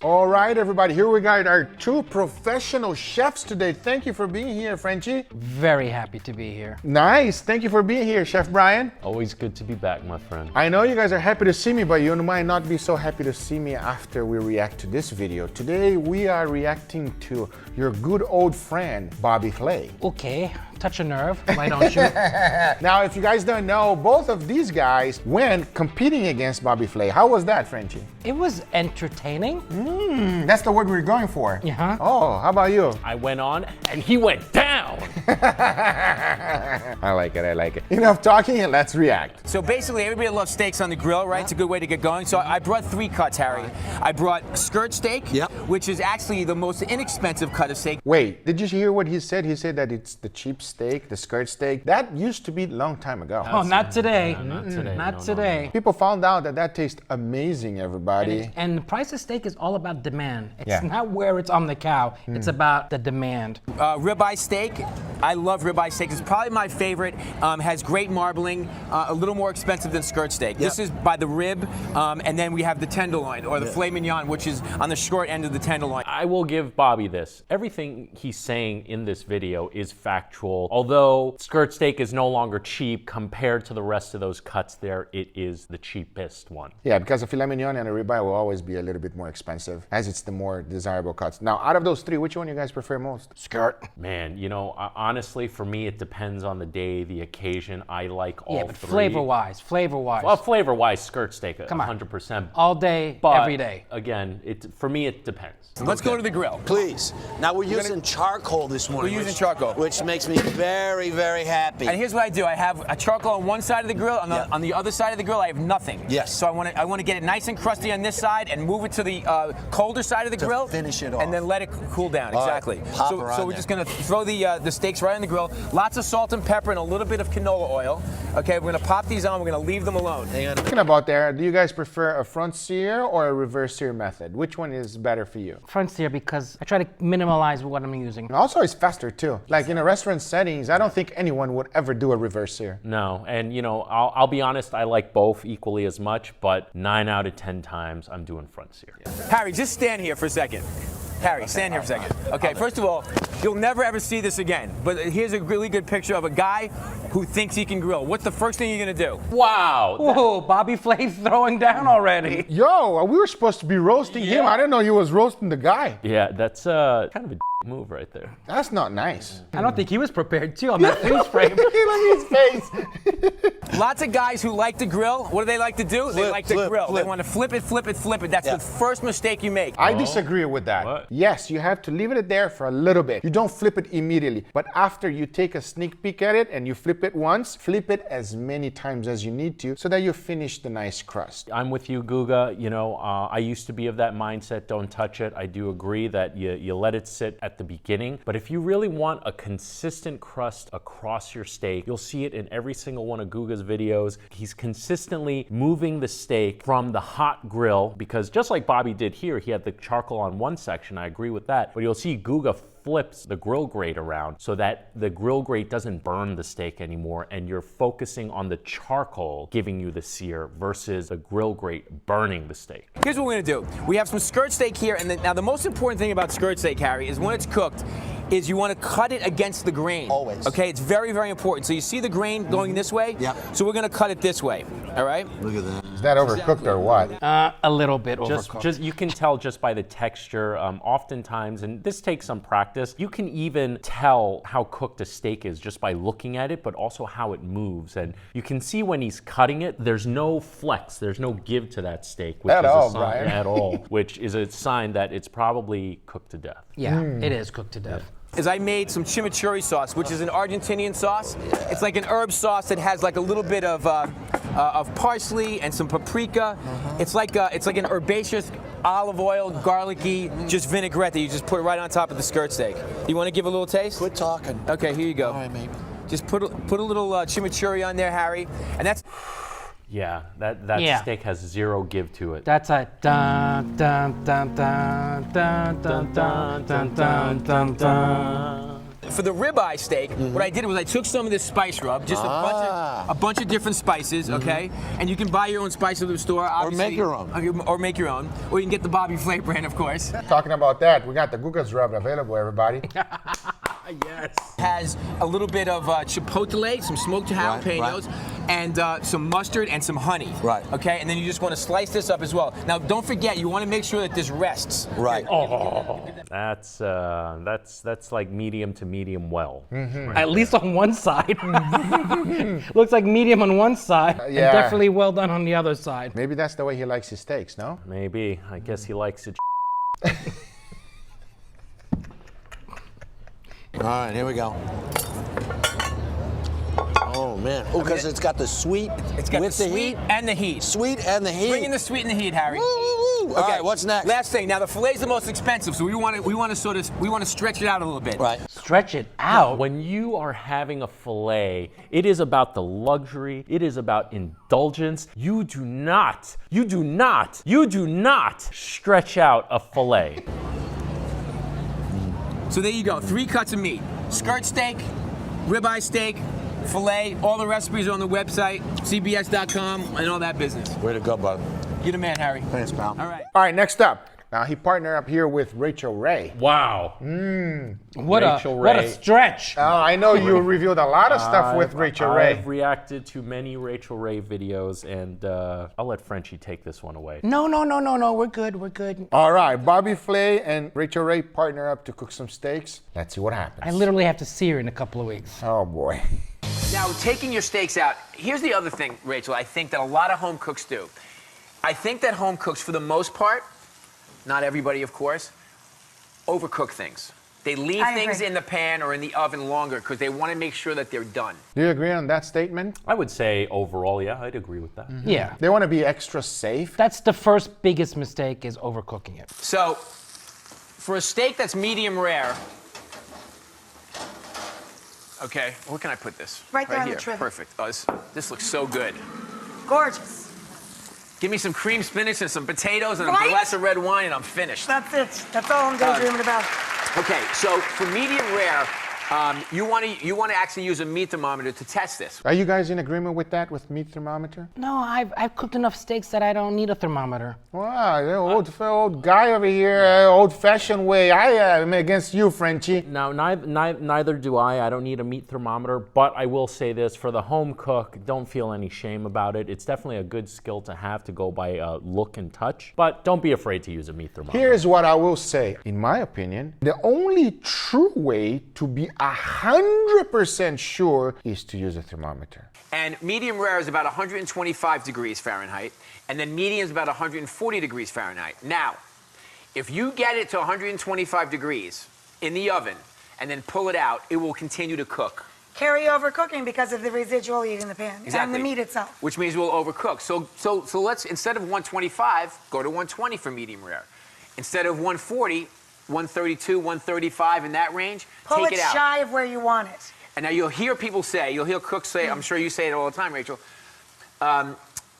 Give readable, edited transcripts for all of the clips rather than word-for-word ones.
All right, everybody, here we got our two professional chefs today. Thank you for being here, Frenchie. Very happy to be here. Nice. Thank you for being here, Chef Brian. Always good to be back, my friend. I know you guys are happy to see me, but you might not be so happy to see me after we react to this video. Today, we are reacting to your good old friend, Bobby Flay. Okay, touch a nerve, why don't you? Now, if you guys don't know, both of these guys went competing against Bobby Flay. How was that, Frenchie? It was entertaining. That's the word we were going for. Yeah. Oh, how about you? I went on and he went down. I like it, I like it. Enough talking and let's react. So basically, everybody loves steaks on the grill, right? It's a good way to get going. So I brought 3 cuts, Harry. I brought skirt steak, which is actually the most inexpensive cut of steak. Wait, did you hear what he said? He said that it's the cheap steak, the skirt steak. That used to be a long time ago. Oh, not today. Not today. Not No. People People found out that that tastes amazing, everybody. And the price of steak is all about demand. It's Yeah. not where it's on the cow, it's about the demand. Ribeye steak. I love ribeye steak. It's probably my favorite. Has great marbling. A little more expensive than skirt steak. This is by the rib, and then we have the tenderloin or the filet mignon, which is on the short end of the tenderloin. I will give Bobby this. Everything he's saying in this video is factual. Although skirt steak is no longer cheap compared to the rest of those cuts there, it is the cheapest one. Yeah, because a filet mignon and a ribeye will always be a little bit more expensive, as it's the more desirable cuts. Now, out of those 3, which one you guys prefer most? Skirt. Man, you know, honestly, for me, it depends on the day, the occasion. I like all Yeah, but 3. flavor-wise. Well, flavor-wise, skirt steak, Come on. 100%. All day, But every day. again, for me, it depends. Let's go to the grill. Please. Now we're using charcoal this morning. We're using charcoal. Which makes me very, very happy. And here's what I do. I have a charcoal on one side of the grill. On the other side of the grill, I have nothing. Yes. So I want to get it nice and crusty on this side and move it to the colder side of the grill. Finish it off. And then let it cool down. All right. Exactly. Pop her on So we're there. just going to throw the steaks right on the grill. Lots of salt and pepper and a little bit of canola oil. Okay, we're going to pop these on. We're going to leave them alone. Hang on. Talking about there, do you guys prefer a front sear or a reverse sear method? Which one is better for you? Front sear because I try to minimalize what I'm using. And also, it's faster too. Like in a restaurant settings, I don't think anyone would ever do a reverse sear. No, and you know, I'll be honest, I like both equally as much, but 9 out of 10 times I'm doing front sear. Harry, just stand here for a second. Harry, stand here for a second. Okay, first of all, you'll never ever see this again. But here's a really good picture of a guy who thinks he can grill. What's the first thing you're gonna do? Wow! Whoa, Bobby Flay throwing down already. Yo, we were supposed to be roasting him. I didn't know you was roasting the guy. Yeah, that's kind of a move right there. That's not nice. I don't think he was prepared too on that face frame. Look at his face. Lots of guys who like to grill, what do they like to do? They like to grill. flip. They want to flip it, flip it, flip it. That's the first mistake you make. I disagree with that. What? Yes, you have to leave it there for a little bit. You don't flip it immediately. But after you take a sneak peek at it and you flip it once, flip it as many times as you need to so that you finish the nice crust. I'm with you, Guga. You know, I used to be of that mindset, don't touch it. I do agree that you let it sit at the beginning. But if you really want a consistent crust across your steak, you'll see it in every single one of Guga's videos. He's consistently moving the steak from the hot grill, because just like Bobby did here, he had the charcoal on one section. I agree with that. But you'll see Guga flips the grill grate around so that the grill grate doesn't burn the steak anymore, and you're focusing on the charcoal giving you the sear versus the grill grate burning the steak. Here's what we're gonna do. We have some skirt steak here, and now the most important thing about skirt steak, Harry, is when it's cooked, is you want to cut it against the grain. Always. Okay, it's very, very important. So you see the grain going this way? Yep. So we're gonna cut it this way, all right? Look at that. Is that overcooked or what? A little bit overcooked. Just you can tell just by the texture. Oftentimes, and this takes some practice, you can even tell how cooked a steak is just by looking at it, but also how it moves. And you can see when he's cutting it, there's no flex, there's no give to that steak, which At is all, a sign Brian. at all, which is a sign that it's probably cooked to death. Yeah, it is cooked to death. Is I made some chimichurri sauce, which is an Argentinian sauce. It's like an herb sauce that has like a little bit of parsley and some paprika. It's like an herbaceous olive oil, garlicky, just vinaigrette that you just put right on top of the skirt steak. You want to give a little taste? Quit talking. Okay, here you go. All right, maybe. Just put a little chimichurri on there, Harry, and that's. Yeah, that steak has zero give to it. That's a dun dun dun dun dun dun dun dun dun dun dun. for the ribeye steak, what I did was I took some of this spice rub, just a bunch of different spices, okay? And you can buy your own spice at the store, obviously. Or make your own. Or make your own. Or you can get the Bobby Flay brand, of course. Talking about that, we got the Guga's rub available, everybody. Yes. Has a little bit of chipotle, some smoked jalapenos, and some mustard and some honey. Right. Okay, and then you just want to slice this up as well. Now, don't forget, you want to make sure that this rests. Right. Oh, that's like medium to medium well. At least on one side. Looks like medium on one side, and Yeah. definitely well done on the other side. Maybe that's the way he likes his steaks, no? Maybe. I guess he likes it. All right, here we go. Oh man! Oh, because it's got the sweet. It's got with the sweet heat. and the heat. Sweet and the heat. Bring in the sweet and the heat, Harry. Woo, woo, woo. All right, what's next? Last thing. Now the filet's the most expensive, so we want to stretch it out a little bit. Right. Stretch it out. When you are having a filet, it is about the luxury, it is about indulgence. You do not stretch out a filet. So there you go. 3 cuts of meat: skirt steak, ribeye steak, filet. All the recipes are on the website, cbs.com, and all that business. Way to go, bud. You're the man, Harry. Thanks, pal. All right. All right, next up. Now he partnered up here with Rachael Ray. Wow. What Rachel what a Ray. stretch. Oh, I know you reviewed a lot of stuff with Rachael Ray. I've reacted to many Rachael Ray videos, and I'll let Frenchie take this one away. No. We're good. All right, Bobby Flay and Rachael Ray partner up to cook some steaks. Let's see what happens. I literally have to see her in a couple of weeks. Oh boy. Now, taking your steaks out, here's the other thing, Rachel, I think that a lot of home cooks do. I think that home cooks, for the most part, not everybody, of course, overcook things. They leave things in the pan or in the oven longer because they want to make sure that they're done. Do you agree on that statement? I would say overall, yeah, I'd agree with that. Yeah. They want to be extra safe. That's the first biggest mistake, is overcooking it. So, for a steak that's medium rare, okay, where can I put this? Right there on the here. trivet. Perfect. Oh, this looks so good. Gorgeous. Give me some cream spinach and some potatoes and Right? a glass of red wine, and I'm finished. That's it. That's all I'm daydreaming about. Okay, so for medium rare, you want to actually use a meat thermometer to test this. Are you guys in agreement with that, with meat thermometer? No, I've cooked enough steaks that I don't need a thermometer. Wow, the old guy over here, old-fashioned way. I am against you, Frenchie. Now, neither do I. I don't need a meat thermometer, but I will say this, for the home cook, don't feel any shame about it. It's definitely a good skill to have, to go by look and touch, but don't be afraid to use a meat thermometer. Here's what I will say. In my opinion, the only true way to be 100% sure is to use a thermometer. And medium rare is about 125 degrees Fahrenheit, and then medium is about 140 degrees Fahrenheit. Now, if you get it to 125 degrees in the oven and then pull it out, it will continue to cook. Carry over cooking because of the residual heat in the pan and the meat itself. Which means we'll overcook. So let's, instead of 125, go to 120 for medium rare. Instead of 140, 132, 135, in that range, Pull take it it out. shy of where you want it. And now you'll hear people say, you'll hear cooks say, I'm sure you say it all the time, Rachel,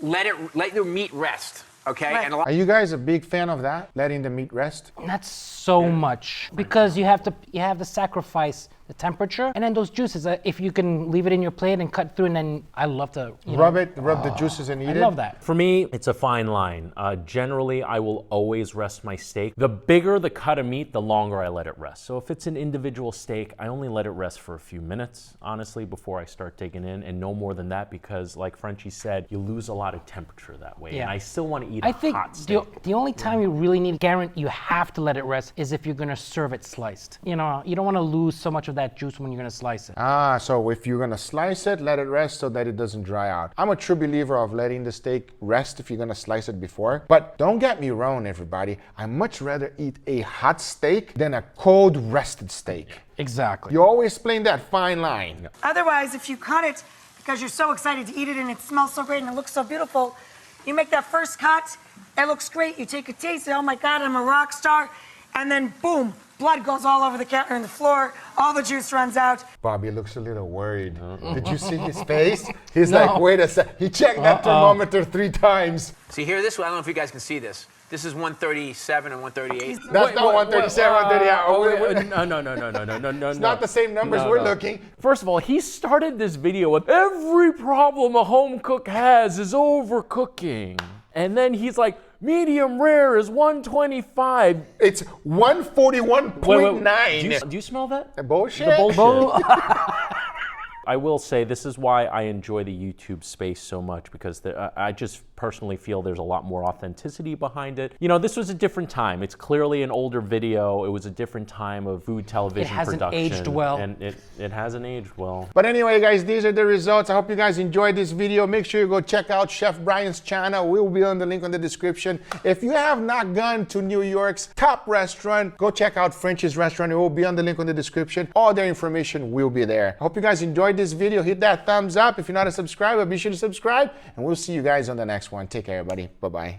let your meat rest, okay? Right. And a lot Are you guys a big fan of that, letting the meat rest? Not so much, because you have to sacrifice the temperature, and then those juices, if you can leave it in your plate and cut through, and then I love to Rub the juices and eat I it? love that. For me, it's a fine line. Generally, I will always rest my steak. The bigger the cut of meat, the longer I let it rest. So if it's an individual steak, I only let it rest for a few minutes, honestly, before I start digging in, and no more than that, because like Frenchie said, you lose a lot of temperature that way. Yeah. And I still want to eat I a think hot steak. the only time you really need you have to let it rest is if you're gonna serve it sliced. You know, you don't want to lose so much of that juice when you're gonna slice it. Ah, so if you're gonna slice it, let it rest so that it doesn't dry out. I'm a true believer of letting the steak rest if you're gonna slice it before. But don't get me wrong, everybody. I much rather eat a hot steak than a cold rested steak. Exactly. You're always playing that fine line. Otherwise, if you cut it because you're so excited to eat it and it smells so great and it looks so beautiful, you make that first cut, it looks great, you take a taste, oh my God, I'm a rock star, and then boom, blood goes all over the counter and the floor, all the juice runs out. Bobby looks a little worried. Did you see his face? He's like, wait a sec. He checked that thermometer 3 times. See here, this one, I don't know if you guys can see this. This is 137 and 138. That's not 137, 138. No. It's not the same numbers we're looking. First of all, he started this video with every problem a home cook has is overcooking. And then he's like, medium rare is 125. It's 141.9. Do you smell that? Bullshit. The bullshit. I will say this is why I enjoy the YouTube space so much, because I just personally feel there's a lot more authenticity behind it. You know, this was a different time. It's clearly an older video. It was a different time of food television production. It hasn't aged well. And it hasn't aged well. But anyway, guys, these are the results. I hope you guys enjoyed this video. Make sure you go check out Chef Brian's channel. We'll be on the link on the description. If you have not gone to New York's top restaurant, go check out Frenchie's restaurant. It will be on the link on the description. All their information will be there. I hope you guys enjoyed this video. Hit that thumbs up. If you're not a subscriber, be sure to subscribe. And we'll see you guys on the next one. Take care, everybody. Bye-bye.